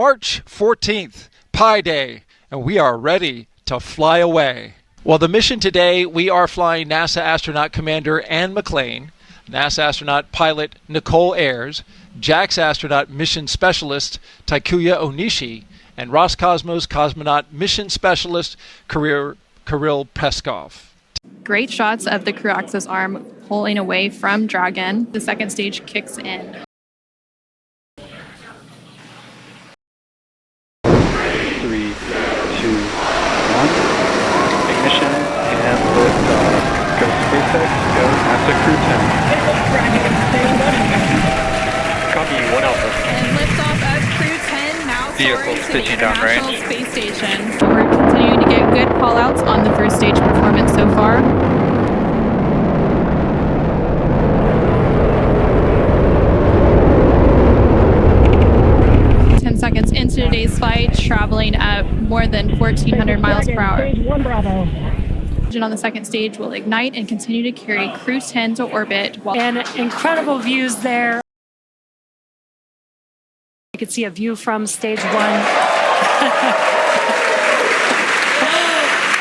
March 14th, Pi Day, and we are ready to fly away. Well, the mission today, we are flying NASA astronaut Commander Ann McClain, NASA astronaut pilot Nicole Ayers, JAXA astronaut mission specialist Takuya Onishi, and Roscosmos cosmonaut mission specialist Kirill Peskov. Great shots of the crew access arm pulling away from Dragon. The second stage kicks in. 3, 2, 1. Ignition and liftoff. Go SpaceX, go NASA Crew 10. Copy 1 Alpha. And liftoff of Crew 10 now Vehicle soaring to the stitching down International range. Space Station. We're continuing to get good call-outs on the first stage performance so far. Seconds into today's flight, traveling at more than 1,400 miles per hour. Stage 1 Bravo. Engine on the second stage will ignite and continue to carry Crew 10 to orbit. And incredible views there. You can see a view from stage 1.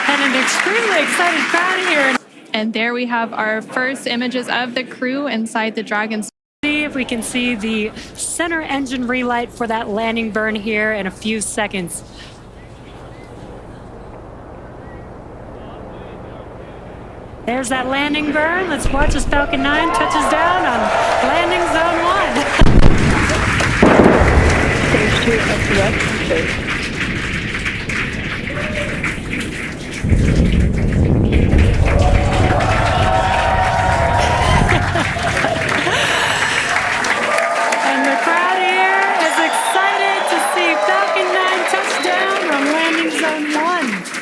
And an extremely excited crowd here. And there we have our first images of the crew inside the Dragon. See if we can see the center engine relight for that landing burn here in a few seconds. There's that landing burn. Let's watch as Falcon 9 touches down on landing zone 1. Stage 2 SES. And the crowd here is excited to see Falcon 9 touch down on landing zone 1.